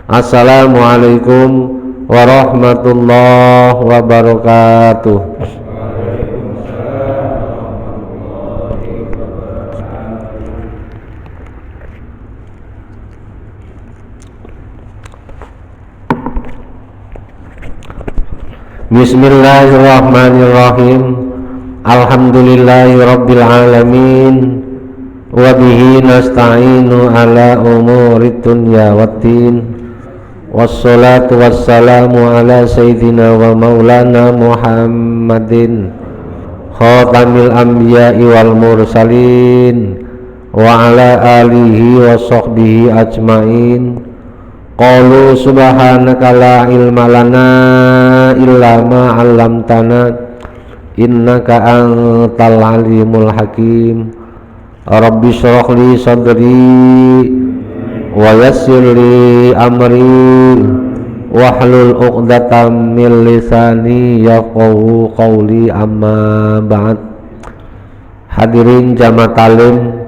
Assalamualaikum warahmatullahi wabarakatuh. Bismillahirrahmanirrahim. Alhamdulillahirabbil alamin. Wa bihi nasta'inu ala umurid dunya waddin. Wassalatu wassalamu ala sayyidina wa maulana Muhammadin khatamil anbiya'i wal mursalin wa ala alihi wa sahbihi ajmain. Qalu subhanaka la ilma lana illa ma 'allamtana innaka antal alimul hakim. Rabbi shrah li sadri wa yassir li amri wahlul 'uqdatam min lisani yafqahu qawli, amma ba'd. Hadirin jamaah talim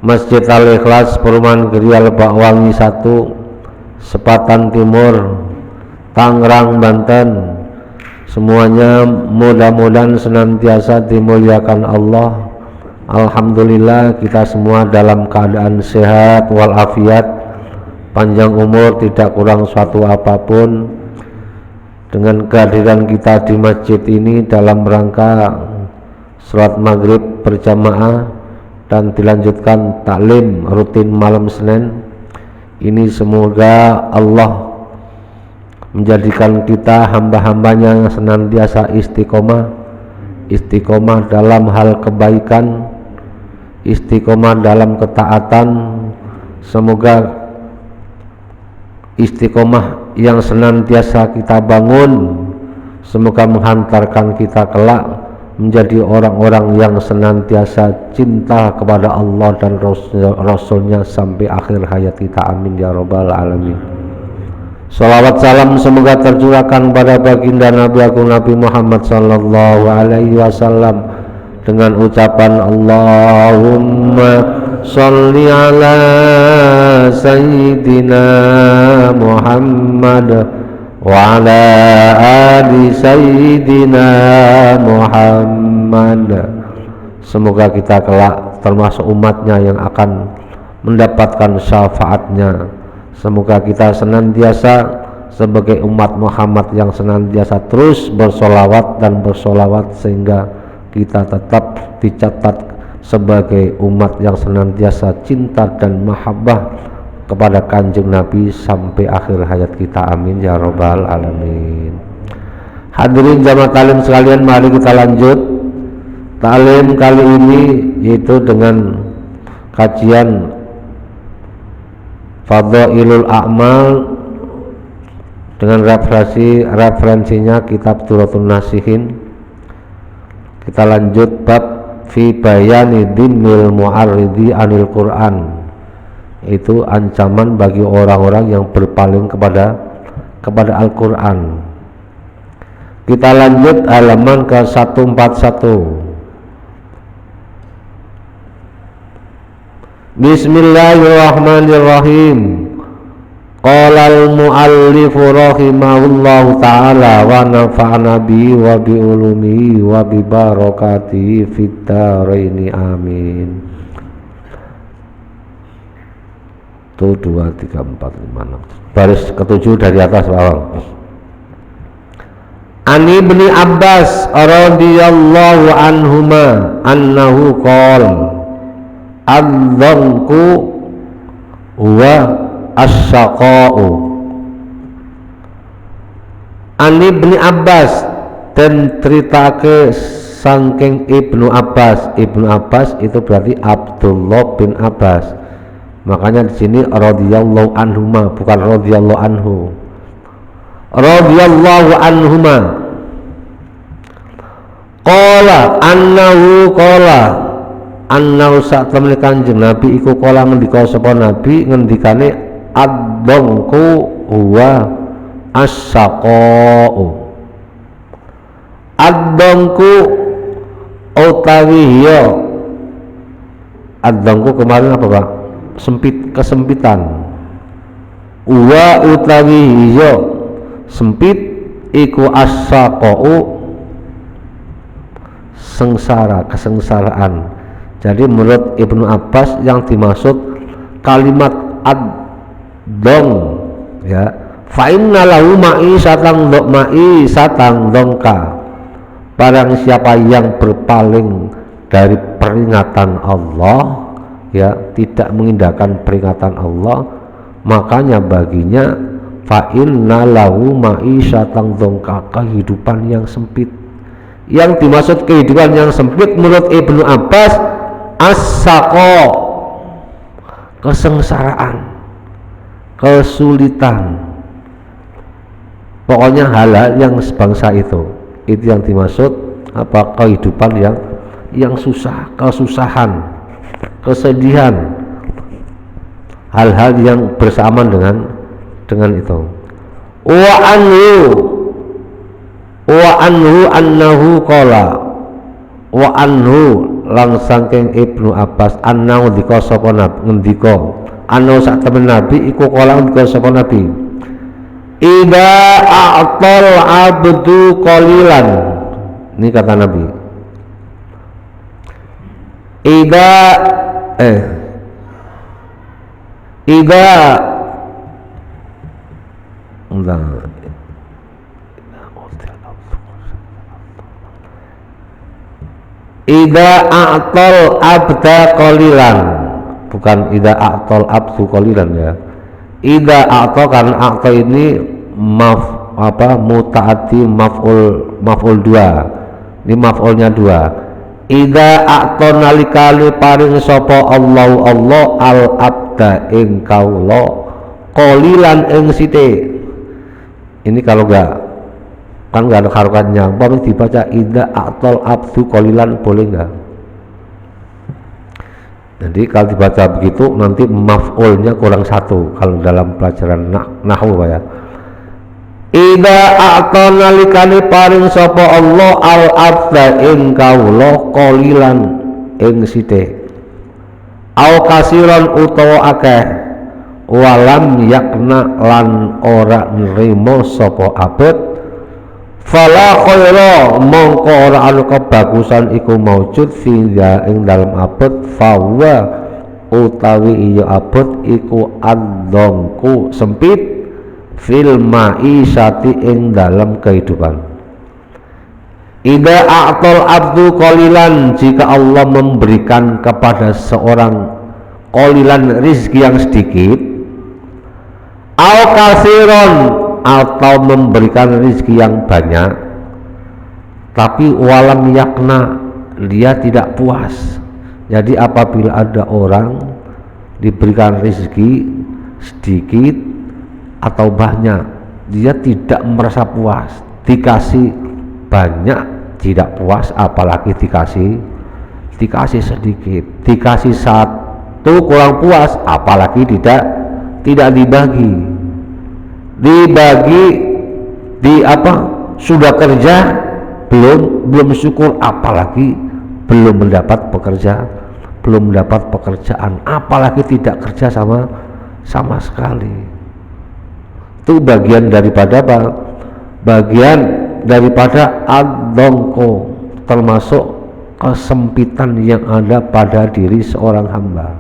Masjid Al-Ikhlas Perumahan Gerial Bakwangi 1 Sepatan Timur, Tangerang, Banten. Semuanya mudah-mudahan senantiasa dimuliakan Allah. Alhamdulillah kita semua dalam keadaan sehat walafiat, panjang umur, tidak kurang suatu apapun. Dengan kehadiran kita di masjid ini dalam rangka sholat maghrib berjamaah dan dilanjutkan taklim rutin malam Senin ini, semoga Allah menjadikan kita hamba-hambanya yang senantiasa istiqomah dalam hal kebaikan, istiqomah dalam ketaatan. Semoga istiqomah yang senantiasa kita bangun semoga menghantarkan kita kelak menjadi orang-orang yang senantiasa cinta kepada Allah dan Rasulnya sampai akhir hayat kita. Amin ya rabbal alamin. Salawat salam semoga tercurahkan pada baginda Nabi Agung Nabi Muhammad sallallahu alaihi wasallam dengan ucapan Allahumma sholli ala sayyidina Muhammad wa ala ali sayyidina Muhammad. Semoga kita kelak termasuk umatnya yang akan mendapatkan syafaatnya. Semoga kita senantiasa sebagai umat Muhammad yang senantiasa terus bersolawat dan bersolawat sehingga kita tetap dicatat sebagai umat yang senantiasa cinta dan mahabbah kepada kanjeng Nabi sampai akhir hayat kita. Amin ya rabbal alamin. Hadirin jamaah talim sekalian, mari kita lanjut talim kali ini, yaitu dengan kajian Fadhailul A'mal dengan referensinya kitab Duratun Nasihin. Kita lanjut bab fi bayani dhimmil mu'arridi anil Quran, itu ancaman bagi orang-orang yang berpaling kepada Al-Quran. Kita lanjut halaman ke 141. Bismillahirrahmanirrahim. Qala al-muallifu rahimahullahu ta'ala wa nafa'ana bihi wa bi ulumihi wa bi barakatihi fid dharaini amin. 1, 2, 3, 4, 5, 6 baris ketujuh dari atas bawah. Ani ibni Abbas radhiyallahu anhuma annahu qala adzanku wa asyaqa'u. Ani ibni Abbas, dan ceritake saking Ibnu Abbas. Ibnu Abbas itu berarti Abdullah bin Abbas. Makanya di sini radhiyallahu anhuma, bukan radhiyallahu anhu. Radhiyallahu anhuma. Qala annahu sak temene Kanjeng Nabi iku kala ngendika sapa Nabi, ngendikane adzanku huwa asyaqa'u. Adzanku utawi hiya. Adzanku kemarin apa Pak? Kesempitan. wa utawi iya sempit iku as-saqa'u sengsara, kesengsaraan. Jadi menurut Ibnu Abbas yang dimaksud kalimat ad-dong ya, fa inna lahu ma'isatan dongka, barang siapa yang berpaling dari peringatan Allah ya, tidak mengindahkan peringatan Allah, makanya baginya fa inna lahu ma'isatan dongka, kehidupan yang sempit. Yang dimaksud kehidupan yang sempit menurut Ibnu Abbas as-saqa, kesengsaraan, kesulitan, pokoknya hal-hal yang sebangsa itu yang dimaksud apa, kehidupan yang susah, kesusahan, kesedihan, hal-hal yang bersamaan dengan itu. Wa anhu annahu qala, wa anhu lang saking Ibnu Abbas annahu dika sapa ngendika annahu sak temen nabi iku qala ngendika sapa nabi idza a'tal abdu qalilan, ini kata nabi, Ida a'tol abda qalilan, bukan ida a'tol abdu qalilan ya. Ida a'tol, karena a'tol ini mutaati maf'ul 2. Ini maf'ulnya 2. Ida a'tol nalikali paring sapa Allah al abda ing kaula qalilan ing sithik. Ini kalau kan nggak ada harokatnya, baru dibaca ida a'tol abdu qalilan, boleh nggak? Jadi kalau dibaca begitu nanti maf'ulnya kurang satu kalau dalam pelajaran nahwu ya. Ida a'tol nalikani paring sapa Allah al abda ing kawula qalilan ing sithik, au kasiran utawa akeh, walam yakna lan ora nrimo sapa abad, fala khaira mongko ora ana kebagusan iku maujud fiha ing dalem abad, fawa utawi iya abad iku adzongku sempit, fil ma'isyati ing dalem kehidupan. Ida a'tol abdu qalilan, jika Allah memberikan kepada seorang qalilan rizki yang sedikit, au kasiron atau memberikan rezeki yang banyak, tapi walam yakna, dia tidak puas. Jadi apabila ada orang diberikan rezeki sedikit atau banyak, dia tidak merasa puas. Dikasih banyak tidak puas, apalagi dikasih sedikit. Dikasih satu kurang puas, apalagi tidak dibagi sudah kerja belum syukur, apalagi belum mendapat pekerjaan, apalagi tidak kerja sama sekali. Itu bagian daripada ad-dongko, termasuk kesempitan yang ada pada diri seorang hamba.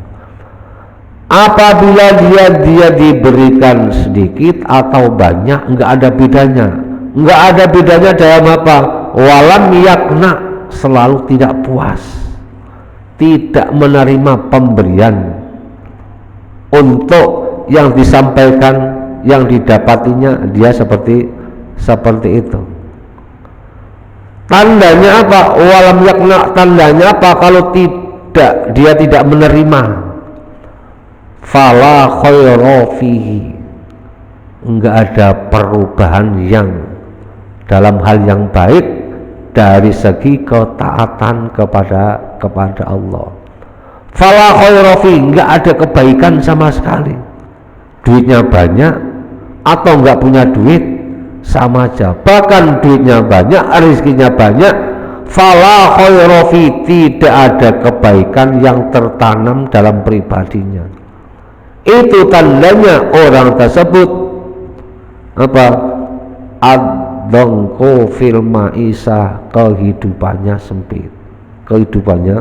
Apabila dia diberikan sedikit atau banyak, enggak ada bedanya dalam apa? Walam yakna, selalu tidak puas, tidak menerima pemberian untuk yang disampaikan, yang didapatinya, dia seperti itu. Tandanya apa? Walam yakna, tandanya apa? Kalau dia tidak menerima, fala khaira fihi, enggak ada perubahan yang dalam hal yang baik dari segi ketaatan kepada Allah. Fala khaira fihi, enggak ada kebaikan sama sekali. Duitnya banyak atau enggak punya duit sama aja. Bahkan duitnya banyak, rezekinya banyak, fala khaira fihi, tidak ada kebaikan yang tertanam dalam pribadinya. Itu tandanya orang tersebut apa? Ad-dongko fil ma'isah, kehidupannya sempit, kehidupannya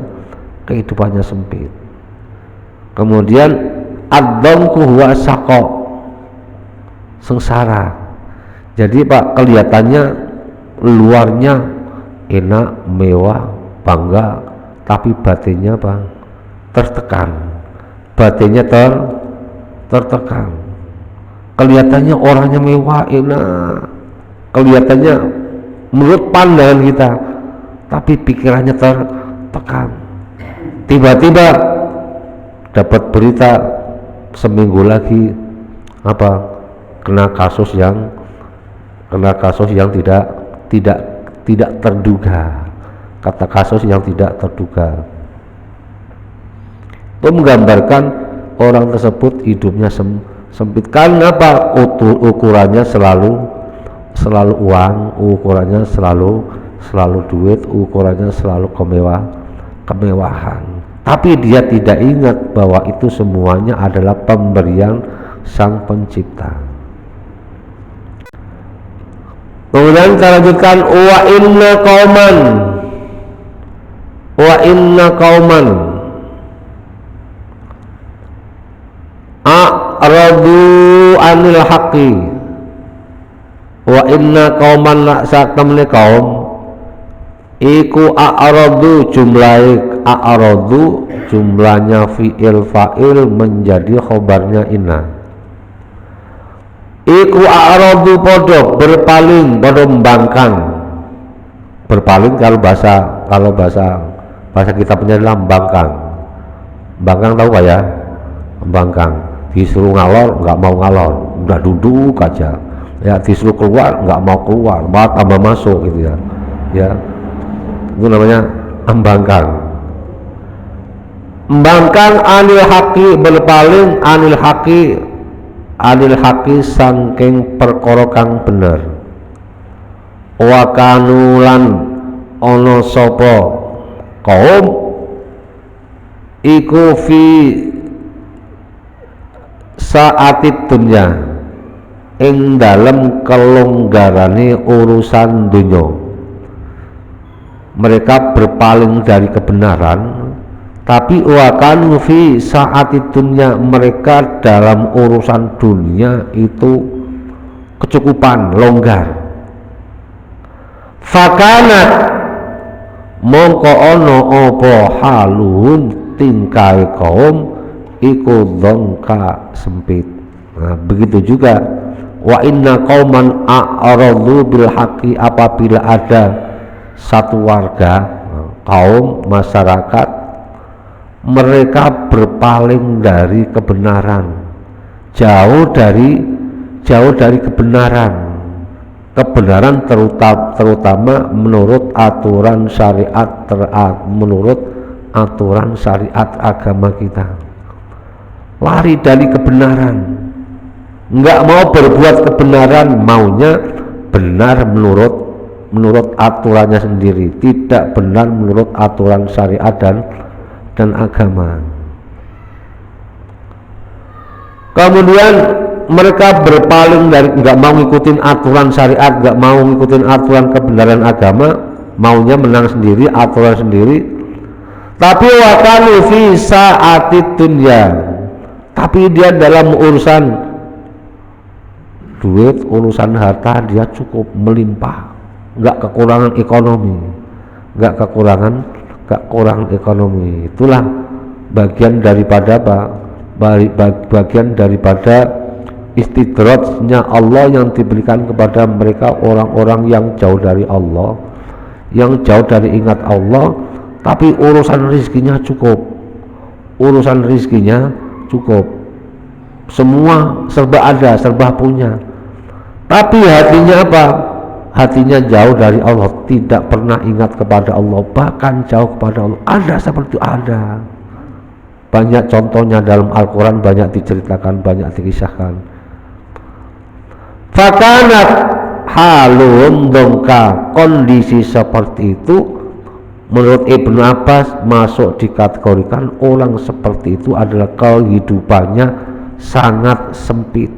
sempit. Kemudian ad-dongko huwa saqo, sengsara. Jadi Pak, kelihatannya luarnya enak, mewah, bangga, tapi batinnya Pak tertekan, batinnya tertekan. Kelihatannya orangnya mewah, enak, kelihatannya menurut pandangan kita, tapi pikirannya tertekan. Tiba-tiba dapat berita seminggu lagi apa, kena kasus yang tidak terduga. Kata kasus yang tidak terduga itu menggambarkan orang tersebut hidupnya sempit. Karena apa? Ukurannya selalu uang, ukurannya selalu duit, ukurannya selalu kemewahan. Tapi dia tidak ingat bahwa itu semuanya adalah pemberian Sang Pencipta. Kemudian kita lanjutkan, wa inna qauman a'radu anil haqqi, wa inna qauman satamne kaum iku a'radu jumlahnya fi'il fa'il menjadi khobarnya inna. Iku a'radu podo berpaling, podo membangkang. Berpaling kalau bahasa kita punya adalah membangkang. Membangkang tahu gak ya? Membangkang, disuruh ngalor nggak mau ngalor, udah duduk aja. Ya, disuruh keluar nggak mau keluar, malah tambah masuk gitu ya. Ya, itu namanya membangkang. Membangkang anil haqi, berpaling anil haqi saking perkara kang bener. Wa kanulan ana sapa kaum iku fi saatid dunya ing dalem kelonggarane urusan dunya. Mereka berpaling dari kebenaran, tapi wakan fi saatid dunya, mereka dalam urusan dunia itu kecukupan, longgar. Fakana mongko ono opo haluhum tingkai kaum iku dongka sempit. Nah, begitu juga wa inna qauman a'radu bil haqqi, apabila ada satu warga, kaum, masyarakat, mereka berpaling dari kebenaran, jauh dari kebenaran terutama menurut aturan syariat, menurut aturan syariat agama kita. Lari dari kebenaran, nggak mau berbuat kebenaran, maunya benar menurut aturannya sendiri, tidak benar menurut aturan syariat dan agama. Kemudian mereka berpaling dari, nggak mau ngikutin aturan syariat, nggak mau ngikutin aturan kebenaran agama, maunya menang sendiri, aturan sendiri. Tapi wakanu fi saatid dunya, tapi dia dalam urusan duit, urusan harta, dia cukup melimpah, nggak kekurangan ekonomi, nggak kekurangan ekonomi. Itulah bagian daripada apa? Bagian daripada istidrajnya Allah yang diberikan kepada mereka, orang-orang yang jauh dari Allah, yang jauh dari ingat Allah, tapi urusan rizkinya cukup, semua serba ada, serba punya, tapi hatinya apa? Hatinya jauh dari Allah, tidak pernah ingat kepada Allah, bahkan jauh kepada Allah. Ada seperti itu, ada banyak contohnya dalam Al-Quran, banyak diceritakan, banyak dikisahkan. Fakanat halun dongka, kondisi seperti itu menurut Ibnu Abbas masuk dikategorikan orang seperti itu adalah kehidupannya sangat sempit,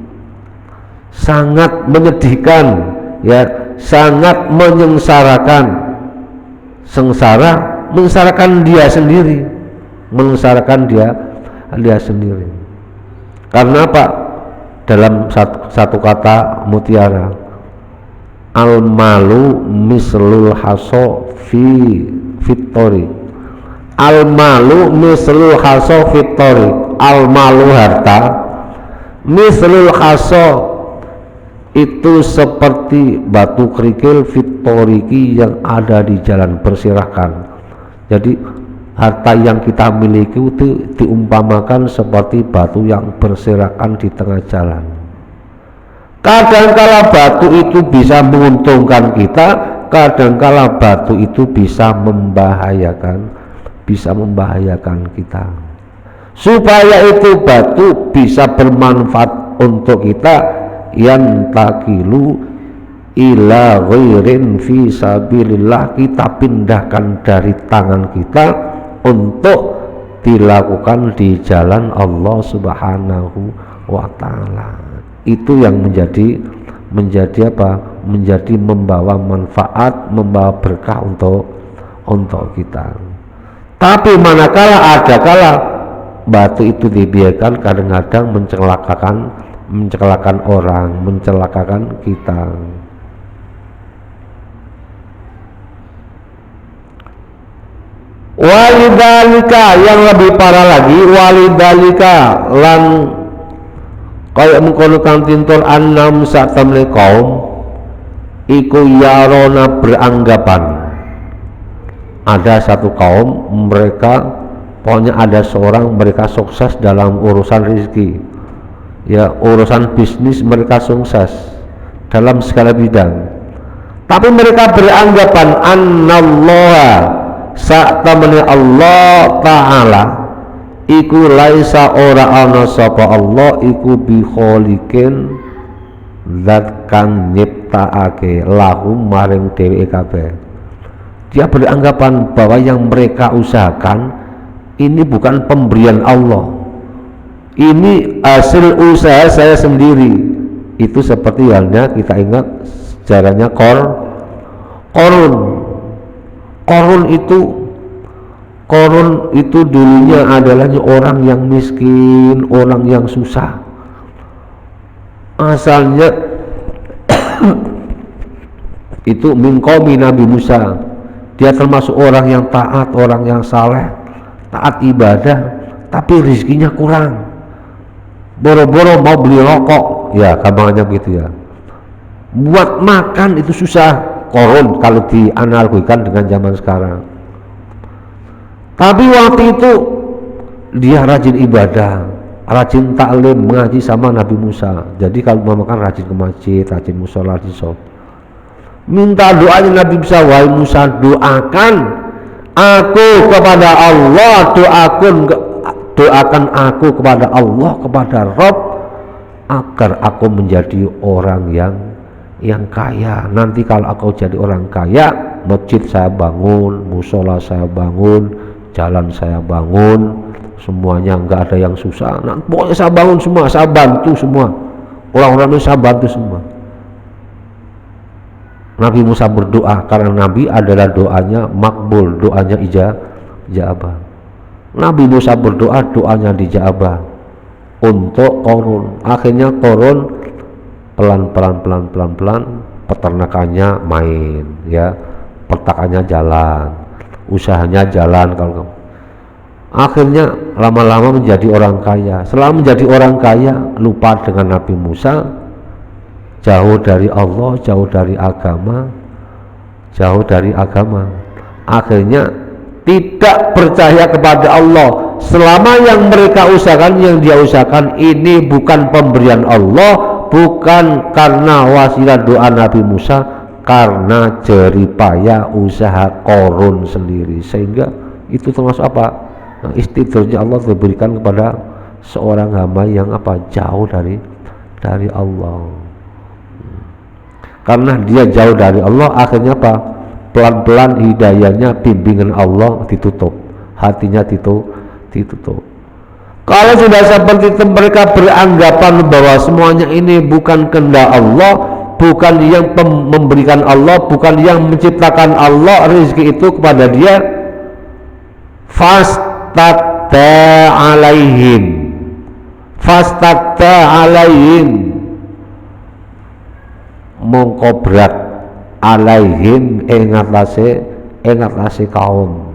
sangat menyedihkan, ya, sangat menyengsarakan. Mengsarakan dia sendiri, mengsarakan dia sendiri. Karena apa? Dalam satu kata mutiara, al malu mislul haso fi fitori. Al malu mislul haso fitori. Al malu harta, mislul haso itu seperti batu kerikil fitoriki yang ada di jalan bersirakan. Jadi harta yang kita miliki itu diumpamakan seperti batu yang berserakan di tengah jalan. Kadangkala batu itu bisa menguntungkan kita, kadangkala batu itu bisa membahayakan kita. Supaya itu batu bisa bermanfaat untuk kita, yantakilu ila ghairin fi sabilillah, kita pindahkan dari tangan kita untuk dilakukan di jalan Allah Subhanahu wa taala. Itu yang menjadi apa? Menjadi membawa manfaat, membawa berkah untuk kita. Tapi manakala ada kala batu itu dibiarkan, kadang-kadang mencelakakan orang, mencelakakan kita. Walidalika, yang lebih parah lagi, walidalika lan kaya mengkono kang tintul annam satamne kaum iku yarona beranggapan. Ada satu kaum, mereka pokoknya ada seorang, mereka sukses dalam urusan rezeki, ya, urusan bisnis mereka sukses dalam segala bidang, tapi mereka beranggapan annallaha satamani Allah Ta'ala iku laisa ora ana sapa Allah iku bi kholiqin zat kang nyiptaake lahum maring dheweke kabeh. Dia beranggapan bahwa yang mereka usahakan ini bukan pemberian Allah, ini hasil usaha saya sendiri. Itu seperti halnya kita ingat sejarahnya Korun itu dulunya adalah orang yang miskin, orang yang susah. Asalnya itu min qaumi Nabi Musa. Dia termasuk orang yang taat, orang yang saleh, taat ibadah, tapi rezekinya kurang. Boro-boro mau beli rokok, ya gampangnya begitu ya. Buat makan itu susah. Korun kalau dianalogikan dengan zaman sekarang. Tapi waktu itu dia rajin ibadah, rajin taklim, mengaji sama Nabi Musa. Jadi kalau mau makan rajin ke masjid, rajin musola, rajin sholat. Minta doanya Nabi Musa, wahai Musa, doakan aku kepada Allah, doakan aku kepada Allah, kepada Rabb, agar aku menjadi orang yang kaya. Nanti kalau aku jadi orang kaya, masjid saya bangun, musola saya bangun, jalan saya bangun, semuanya enggak ada yang susah. Nah, pokoknya saya bangun semua, saya bantu semua, orang-orang itu saya bantu semua. Nabi Musa berdoa, karena Nabi adalah doanya makbul, doanya ijabah. Nabi Musa berdoa, doanya dijabah untuk Korun. Akhirnya Korun pelan-pelan peternakannya main, ya, pertakannya jalan, usahanya jalan. Kalau akhirnya lama-lama menjadi orang kaya. Setelah menjadi orang kaya, lupa dengan Nabi Musa, jauh dari Allah, jauh dari agama. Akhirnya tidak percaya kepada Allah selama yang mereka usahakan, yang dia usahakan ini bukan pemberian Allah, bukan karena wasilah doa Nabi Musa, karena jeripaya usaha Korun sendiri. Sehingga itu termasuk apa? Nah, istidrajnya Allah diberikan kepada seorang hamba yang apa? Jauh dari Allah. Karena dia jauh dari Allah, akhirnya apa? Pelan-pelan hidayahnya, bimbingan Allah ditutup, hatinya ditutup. Kalau sudah seperti itu mereka beranggapan bahwa semuanya ini bukan kehendak Allah, bukan yang memberikan Allah, bukan yang menciptakan Allah, rezeki itu kepada dia. Fastadda alaihim mongko berat alaihim ingatase kaum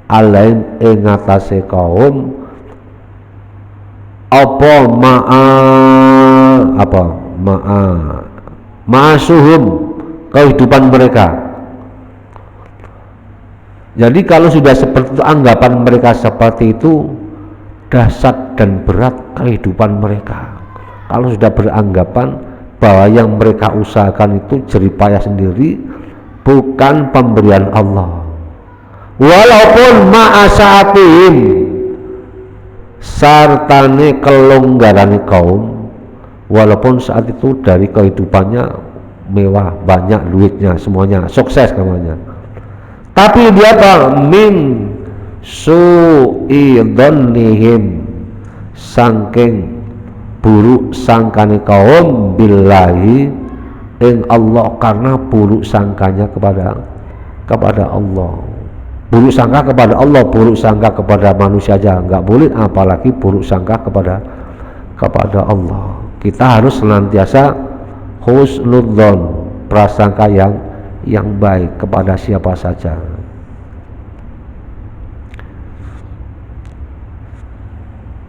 alaihim ingatase kaum ma'asuhum kehidupan mereka. Jadi kalau sudah seperti itu, anggapan mereka seperti itu, dahsyat dan berat kehidupan mereka. Kalau sudah beranggapan bahwa yang mereka usahakan itu jeripayah sendiri, bukan pemberian Allah. Walaupun ma'asatihim sartane kelonggaran kaum, walaupun saat itu dari kehidupannya mewah, banyak duitnya, semuanya sukses namanya, tapi dia min su'idhannihim saking buruk sangkane kaum billahi ing Allah, karena buruk sangkanya kepada Allah. Buruk sangka kepada Allah, buruk sangka kepada manusia aja nggak boleh, apalagi buruk sangka kepada Allah. Kita harus senantiasa husnudzon, prasangka yang baik kepada siapa saja.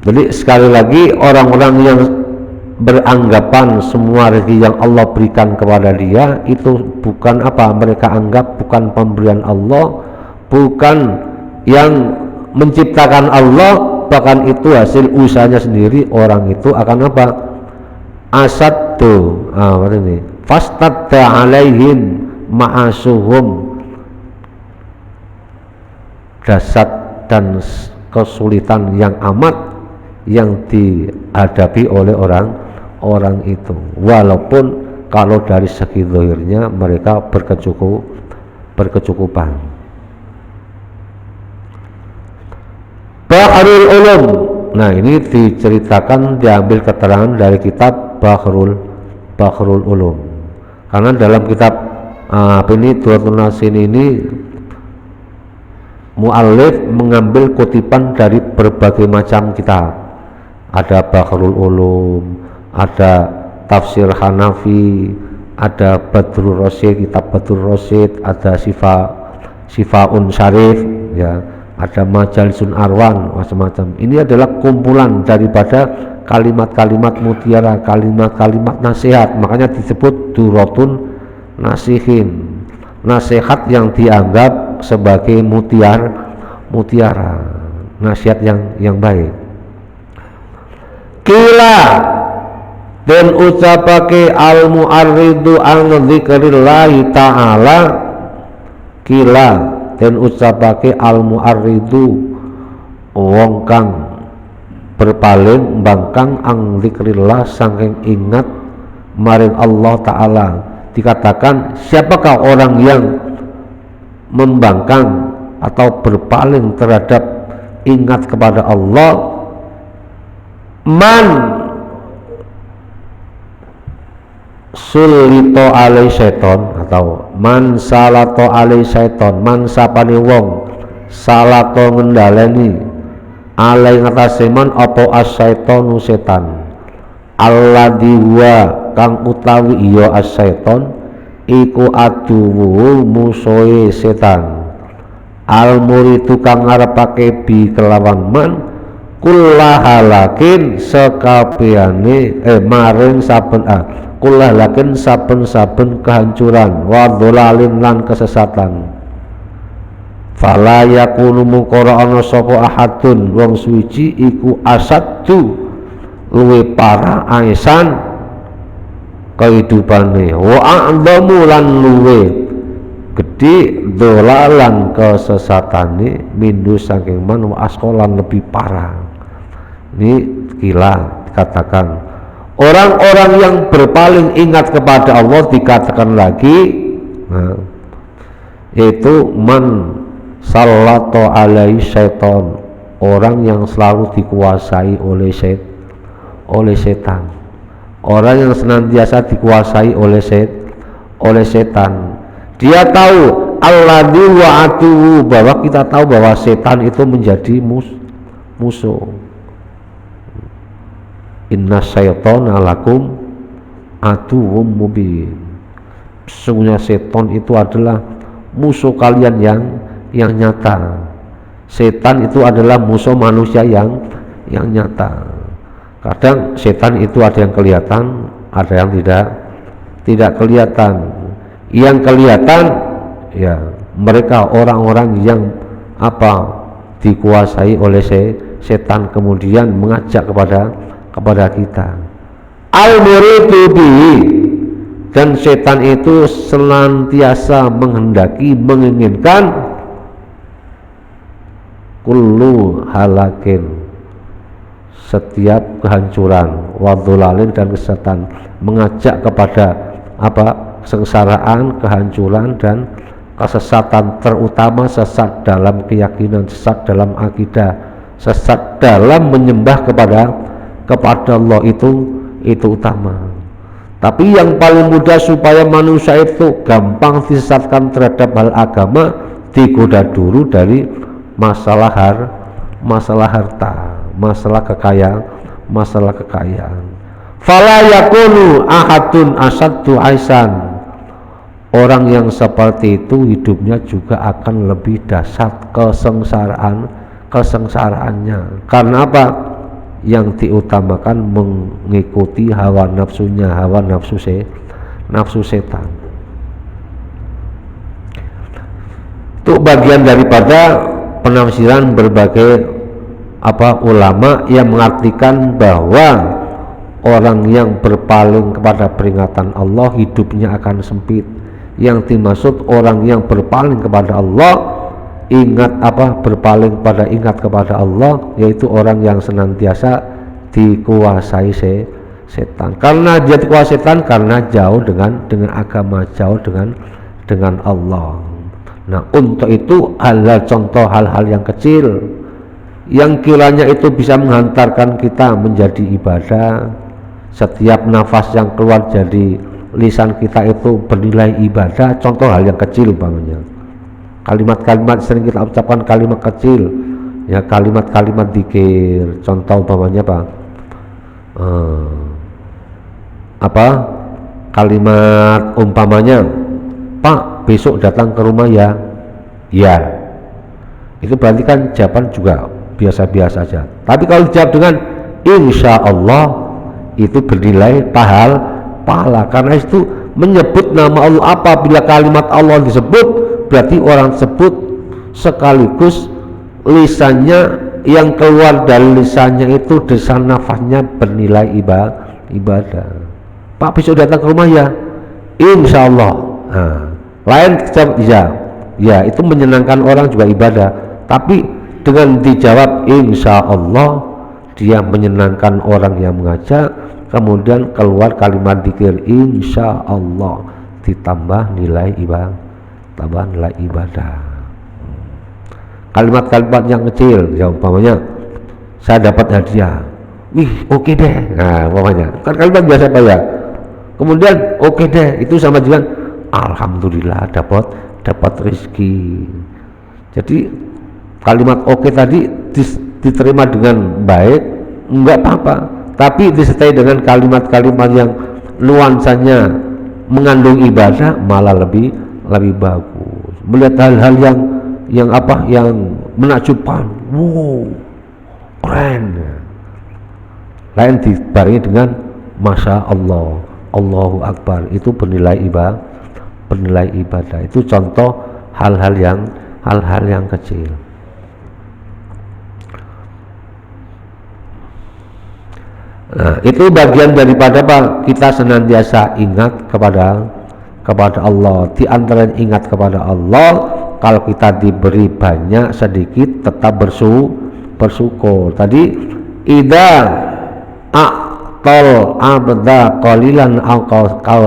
Jadi sekali lagi, orang-orang yang beranggapan semua rezeki yang Allah berikan kepada dia itu bukan mereka anggap bukan pemberian Allah, bukan yang menciptakan Allah, bahkan itu hasil usahanya sendiri. Orang itu akan asaddu ini fastadda alaihim ma'asuhum, dahsyat dan kesulitan yang amat yang dihadapi oleh orang itu, walaupun kalau dari segi zahirnya mereka berkecukupan. Bahrul Ulum, nah ini diceritakan, diambil keterangan dari kitab Bahrul Ulum, karena dalam kitab ini Duratun Nasin ini mu'allif mengambil kutipan dari berbagai macam kitab. Ada Bahrul Ulum, ada Tafsir Hanafi, ada Badrul Rasyid, kitab Badrul Rasyid, ada Sifaun Syarif, ya, ada Majalisun Arwan, macam-macam. Ini adalah kumpulan daripada kalimat-kalimat mutiara, kalimat-kalimat nasihat, makanya disebut Duratun Nasihin, nasihat yang dianggap sebagai mutiara, nasihat yang baik. Kila dan ucapake al-mu'arridu an dzikrillahi ta'ala, kila dan ucapake al-mu'arridu wong kang berpaling bangkang ang dzikrillah saking ingat maring Allah Ta'ala. Dikatakan, siapakah orang yang membangkang atau berpaling terhadap ingat kepada Allah? Man sulito alai syaiton, atau man salato alai syaiton, man sapane wong salato ngendaleni alai ngatasi man apa as-syaitonu setan, alladzi wa kang utawi iya as-syaiton iku aduwu musuhe setan, al-muridu kang ngarepake bi kelawan man kullahalakin sekabehane maring saben kullahalakin saben-saben kehancuran wa dhalalin lan kesesatan. Fala yakunu mungkara ana sapa ahadun wong suci iku asaddu luwe parah aisan kehidupane wa a'dhamu lan luwe gede dhalalan kesesatane mindu saking man wa asqalan lebih parah. Ini kila dikatakan orang-orang yang berpaling ingat kepada Allah, dikatakan lagi yaitu man sallato alaihi syaiton, orang yang selalu dikuasai oleh setan, orang yang senantiasa dikuasai oleh setan. Dia tahu alladzi wa'atuhu, bahwa kita tahu bahwa setan itu menjadi musuh. Inna syaitana lakum aduwwum mubin. Sesungguhnya setan itu adalah musuh kalian yang nyata. Setan itu adalah musuh manusia yang nyata. Kadang setan itu ada yang kelihatan, ada yang tidak kelihatan. Yang kelihatan ya mereka orang-orang yang dikuasai oleh setan, kemudian mengajak kepada kita. Al-muridu bihi, dan setan itu senantiasa menginginkan kullu halakin, setiap kehancuran, wadhulalin, dan kesesatan, mengajak kepada kesengsaraan, kehancuran, dan kesesatan, terutama sesat dalam keyakinan, sesat dalam akidah, sesat dalam menyembah kepada Allah, itu utama. Tapi yang paling mudah supaya manusia itu gampang disesatkan terhadap hal agama, digoda dulu dari masalah harta, masalah kekayaan. Fala yakunu ahadun asaddu aisan. Orang yang seperti itu hidupnya juga akan lebih dahsyat kesengsaraannya. Karena apa? Yang diutamakan mengikuti hawa nafsunya, hawa nafsu setan. Itu bagian daripada penafsiran berbagai ulama yang mengartikan bahwa orang yang berpaling kepada peringatan Allah hidupnya akan sempit. Yang dimaksud orang yang berpaling kepada Allah, berpaling kepada Allah, yaitu orang yang senantiasa dikuasai setan. Karena dia dikuasai setan karena jauh dengan agama, jauh dengan Allah. Nah, untuk itu contoh hal-hal yang kecil yang kiranya itu bisa menghantarkan kita menjadi ibadah. Setiap nafas yang keluar dari lisan kita itu bernilai ibadah. Contoh hal yang kecil umpamanya, kalimat-kalimat sering kita ucapkan, kalimat kecil ya, kalimat-kalimat dzikir. Contoh umpamanya kalimat umpamanya, Pak besok datang ke rumah ya. Itu berarti kan jawaban juga biasa-biasa saja. Tapi kalau dijawab dengan insya Allah, itu bernilai pahala. Karena itu menyebut nama Allah. Apabila kalimat Allah disebut, berarti orang tersebut sekaligus lisannya, yang keluar dari lisannya itu desan nafasnya bernilai ibadah. Pak besok datang ke rumah ya, insya Allah. Lain jawab ya, itu menyenangkan orang juga ibadah. Tapi dengan dijawab insya Allah, dia menyenangkan orang yang mengajak, kemudian keluar kalimat dzikir insya Allah, ditambah nilai ibadah. Kalimat-kalimat yang kecil ya, umpamanya saya dapat hadiah, oke deh. Nah umpamanya kan kalimat biasa ya. Kemudian oke deh, itu sama dengan alhamdulillah dapat rezeki. Jadi kalimat oke tadi diterima dengan baik, enggak apa-apa. Tapi disertai dengan kalimat-kalimat yang nuansanya mengandung ibadah, malah lebih bagus. Melihat hal-hal yang menakjubkan, wow, keren. Lain dibarengi dengan masya Allah, Allahu Akbar, itu bernilai ibadah. Itu contoh hal-hal yang kecil. Nah, itu bagian daripada kita senantiasa ingat kepada Allah. Di antara ingat kepada Allah, kalau kita diberi banyak sedikit tetap bersyukur. Tadi idza aqtal abda qalilan aw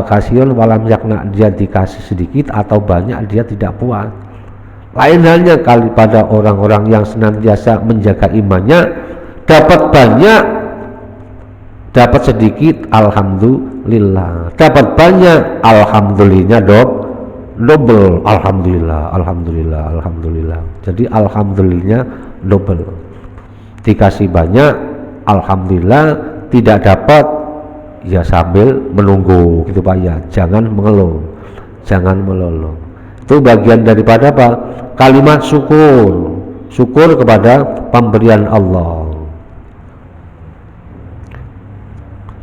kasiran walam yakna, dia dikasih sedikit atau banyak dia tidak puas. Lain halnya kali pada orang-orang yang senantiasa menjaga imannya, dapat banyak, dapat sedikit, alhamdulillah. Dapat banyak, alhamdulillahnya double, alhamdulillah, alhamdulillah, alhamdulillah. Jadi alhamdulillahnya double. Dikasih banyak, alhamdulillah. Tidak dapat, ya sambil menunggu gitu Pak ya. Jangan mengeluh, jangan meloloh. Itu bagian daripada apa? Kalimat syukur, syukur kepada pemberian Allah.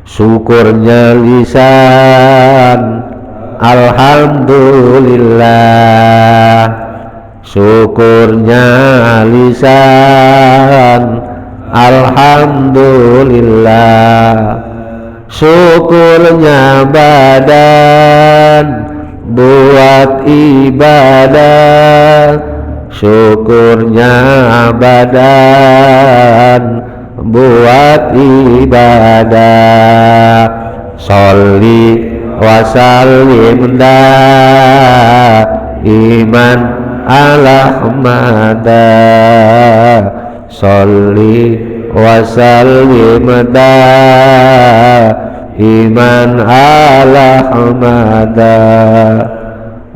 Syukurnya lisan, alhamdulillah. Syukurnya lisan, alhamdulillah. Syukurnya badan buat ibadah, syukurnya badan buat ibadah. Sholli wa sallim iman ala Ahmada. Sholli wa sallim iman ala Ahmada.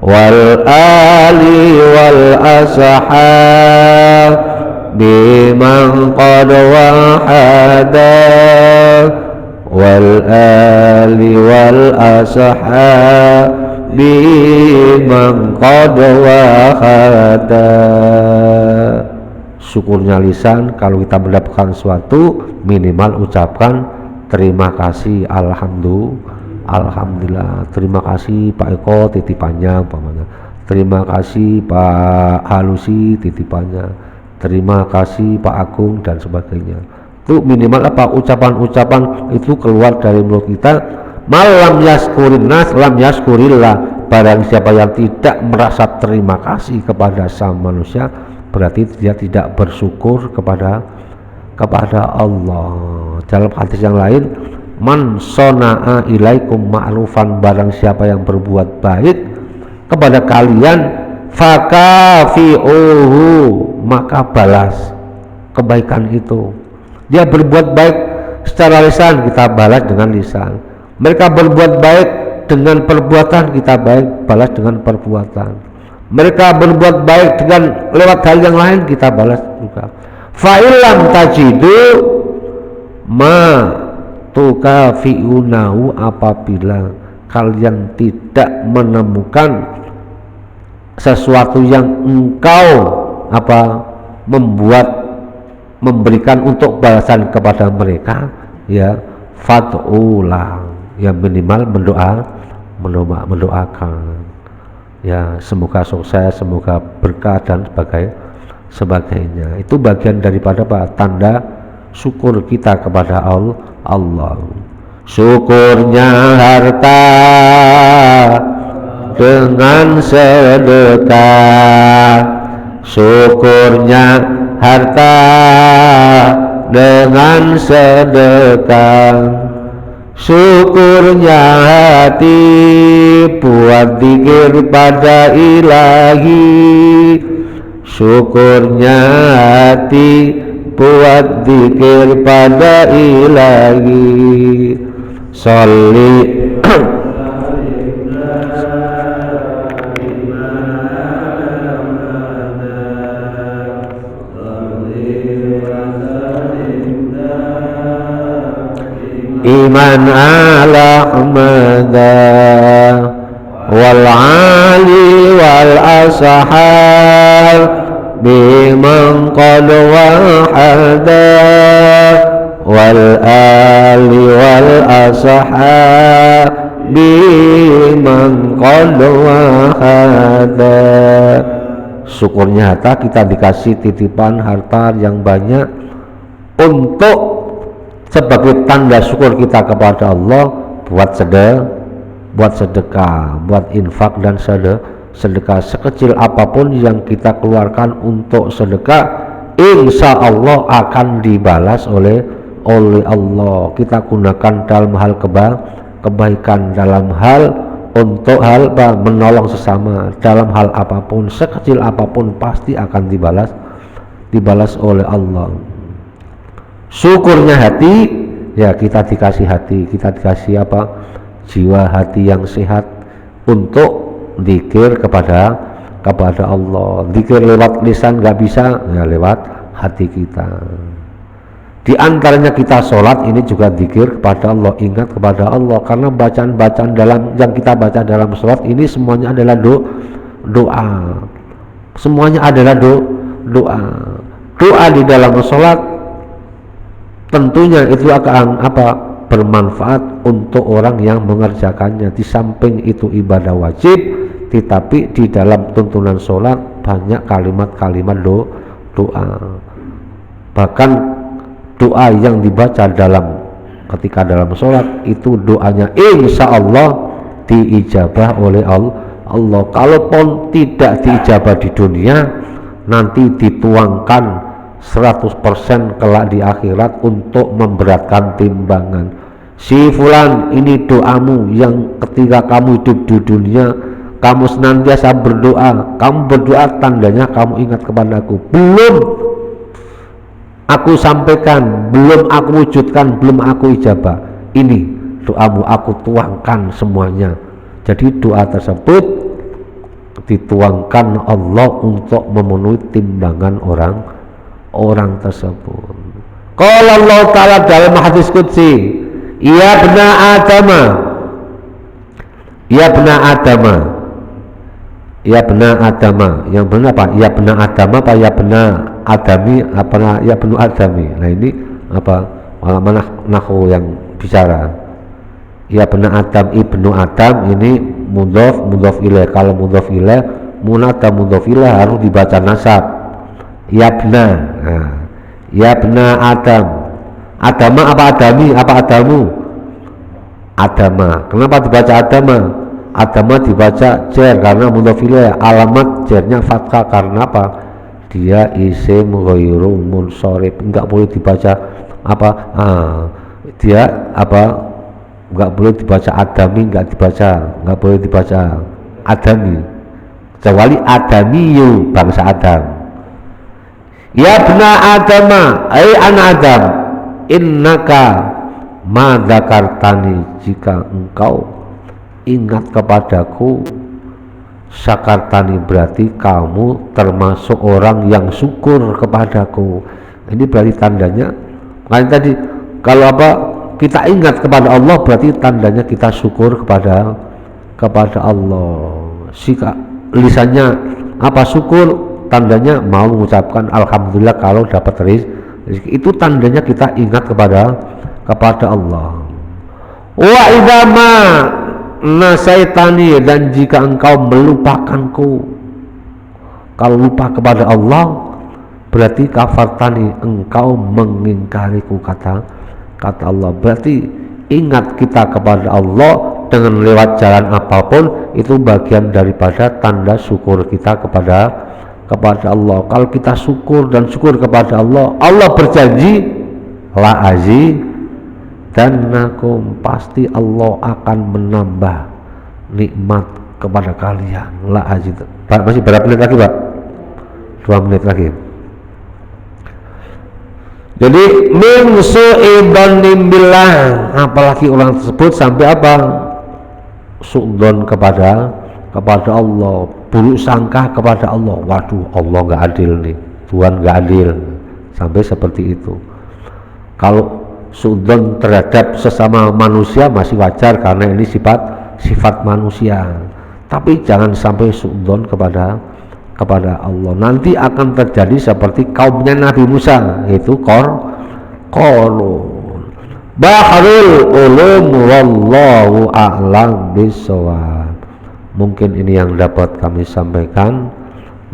Wal ali wal ashab biman qad wahada. Wal ali wal ashab biman qad wahada. Syukurnya lisan, kalau kita mendapatkan sesuatu minimal ucapkan terima kasih, alhamdulillah. Terima kasih Pak Eko titipannya umpamanya. Terima kasih Pak Halusi titipannya. Terima kasih Pak Agung dan sebagainya. Itu minimal apa? Ucapan-ucapan itu keluar dari mulut kita. Malam yaskurin nas lam yaskurillah. Barang siapa yang tidak merasa terima kasih kepada sama manusia, berarti dia tidak bersyukur kepada Allah. Dalam hadis yang lain, man sona'a ilaikum ma'rufan, barang siapa yang berbuat baik kepada kalian, fakafi'uhu, maka balas kebaikan itu. Dia berbuat baik secara lisan, kita balas dengan lisan. Mereka berbuat baik dengan perbuatan, kita balas dengan perbuatan. Mereka berbuat baik dengan lewat hal yang lain, kita balas juga. Fa'ilam tajidu ma tukafi'unahu, apabila kalian tidak menemukan sesuatu yang engkau memberikan untuk balasan kepada mereka, ya fad'ulah, ya minimal mendoakan, ya semoga sukses, semoga berkah dan sebagainya. Itu bagian daripada tanda syukur kita kepada Allah. Syukurnya harta dengan sedekah, syukurnya harta dengan sedekah, syukurnya hati buat zikir pada ilahi, syukurnya hati buat zikir pada ilahi. Sholli iman ala Ahmada wal ali wal ashab biman qad wahada. Wal ali wal ashab biman qad wahada. Syukurnya harta, kita dikasih titipan harta yang banyak untuk sebagai tanda syukur kita kepada Allah, buat sedekah, buat infak dan sedekah sekecil apapun yang kita keluarkan untuk sedekah, insya Allah akan dibalas oleh Allah. Kita gunakan dalam hal kebaikan, dalam hal untuk hal apa? Menolong sesama dalam hal apapun, sekecil apapun pasti akan dibalas oleh Allah. Syukurnya hati, ya kita dikasih hati, kita dikasih apa? Jiwa hati yang sehat untuk zikir kepada Allah. Zikir lewat lisan nggak bisa, ya lewat hati kita. Di antaranya kita sholat ini juga zikir kepada Allah, ingat kepada Allah, karena bacaan-bacaan dalam yang kita baca dalam sholat ini semuanya adalah doa. Semuanya adalah doa. Doa di dalam sholat tentunya itu akan apa? Bermanfaat untuk orang yang mengerjakannya. Di samping itu ibadah wajib, tetapi di dalam tuntunan sholat banyak kalimat-kalimat doa. Bahkan doa yang dibaca ketika dalam sholat itu doanya insya Allah diijabah oleh Allah. Kalaupun tidak diijabah di dunia, nanti dituangkan 100% kelak di akhirat untuk memberatkan timbangan. Si fulan, ini doamu yang ketika kamu hidup di dunia kamu senantiasa berdoa, tandanya kamu ingat kepadaku. Belum aku sampaikan, belum aku wujudkan, belum aku ijabah, ini doamu aku tuangkan semuanya. Jadi doa tersebut dituangkan Allah untuk memenuhi timbangan orang tersebut. Qala Allah Ta'ala dalam hadis qudsi, ya bna Adama, yang benar apa? Ya bna Adama apa ya bna Adami, apa ya bnu Adami. Nah ini apa ulama nahwu yang bicara. Ya bna Adam, ibnu Adam, ini mudhof ilaih. Kalau mudhof ilaih, munada mudhof ilaih harus dibaca nasab. Ya bna, nah, ya bna Adam. Adama apa Adami, apa Adamu? Adama. Kenapa dibaca Adama? Adama dibaca jer karena mudhof ilaih. Alamat jernya fathah karena apa? Dia isim ghairu munsharif, enggak boleh dibaca apa? Dia apa? Enggak boleh dibaca Adami, enggak boleh dibaca Adami, kecuali Adamiyu, bangsa Adam. Ya bna Adama, ai anak Adam, innaka ma dzakartani, jika engkau ingat kepadaku, syakartani berarti kamu termasuk orang yang syukur kepadaku. Ini berarti tandanya, makanya tadi kalau apa kita ingat kepada Allah berarti tandanya kita syukur kepada Allah. Jika lisannya apa syukur, tandanya mau mengucapkan alhamdulillah kalau dapat rezeki, itu tandanya kita ingat kepada Allah. Wa idza ma nasaitani, dan jika engkau melupakanku, kalau lupa kepada Allah berarti kafartani, engkau mengingkariku, kata Allah. Berarti ingat kita kepada Allah dengan lewat jalan apapun itu bagian daripada tanda syukur kita kepada Allah. Kalau kita syukur kepada Allah, Allah berjanji la azi dan nakum, pasti Allah akan menambah nikmat kepada kalian. La azi. Masih berapa menit lagi, Pak? 2 menit lagi. Jadi min su'idonim billah, apalagi orang tersebut sampai apa? Su'don kepada Allah, buruk sangka kepada Allah. Waduh, Allah nggak adil nih, Tuhan nggak adil, sampai seperti itu. Kalau su'don terhadap sesama manusia masih wajar karena ini sifat manusia, tapi jangan sampai su'don kepada Allah. Nanti akan terjadi seperti kaumnya Nabi Musa, yaitu Qarun. Bahrul ulum wallahu a'lam bishawab. Mungkin ini yang dapat kami sampaikan.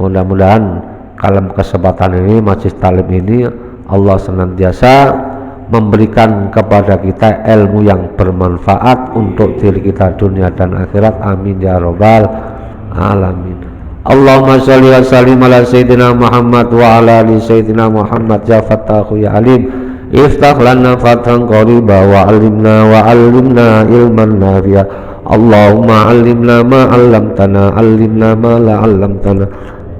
Mudah-mudahan dalam kesempatan ini, Majlis Talim ini, Allah senantiasa memberikan kepada kita ilmu yang bermanfaat untuk diri kita dunia dan akhirat. Amin ya rabbal alamin. Allahumma sholli wa sallim ala sayyidina Muhammad wa ala ali sayyidina Muhammad. Ya Fattahu ya Alim, iftah lana fathan qariba wa alimna ilman nafi'a. Allahumma allimna ma 'allamtana, allimna ma la 'allamtana,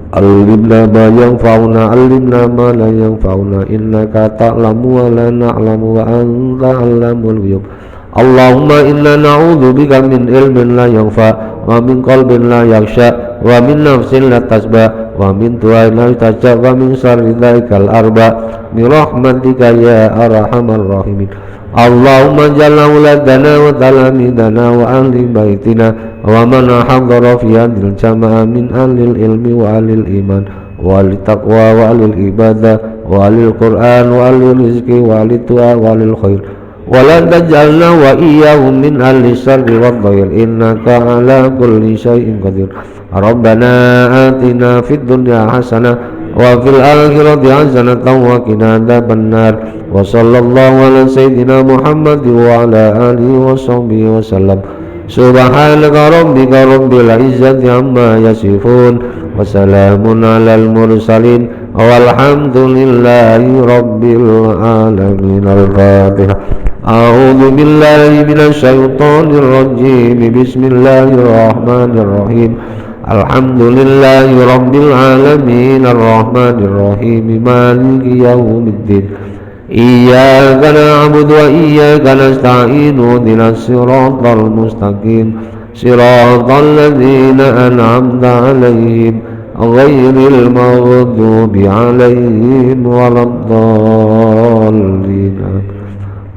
allimna ma yanfa'una, allimna ma la yanfa'una, innaka ta'lamu wa la na'lamu wa anta 'allamul ghuyub. Allahumma inna na'udzu bika min ilmin la yanfa' wa min qalbin la yakhsha wa min nafsin la tasba wa min du'ain la yustajab wa min syarri dzalikal arba bi rahmatika ya arhamar rahimin. Allahumma jalla uladana wa talamidana wa ahli baitina wa man hadara fi hadhil jama'a min ahlil ilmi wa ahlil iman wa ahlil taqwa wa ahlil ibadah wa ahlil qur'an wa ahlil rizqi wa ahlil tu'a wa ahlil khair wa la taj'alna wa iyyahum min ahli syarri wa dhair innaka ala kulli syai'in qadir. Rabbana atina fid dunya hasanah wa fil akhirati hasanatan wa qina adzabannar. Wa sallallahu ala sayyidina Muhammad wa ala alihi wa sahbihi wa sallam. Subhanaka rabbika rabbil izzati amma yasifun wa salamun alal mursalin walhamdulillahi rabbil alamin. Al-Fatihah. A'udzu billahi minasy syaithanir rajim. Bismillahirrahmanirrahim. Alhamdulillahi rabbil alamin arrahmanir rahim maliki yaumiddin. Iyyaka na'budu wa iyyaka nasta'in ihdinas siratal mustaqim siratal ladzina an'amta 'alaihim ghairil maghdubi 'alaihim waladdallin.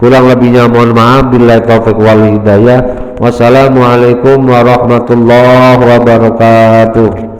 Kurang lebihnya mohon maaf. Billahi taufiq wal hidayah. Wassalamualaikum warahmatullahi wabarakatuh.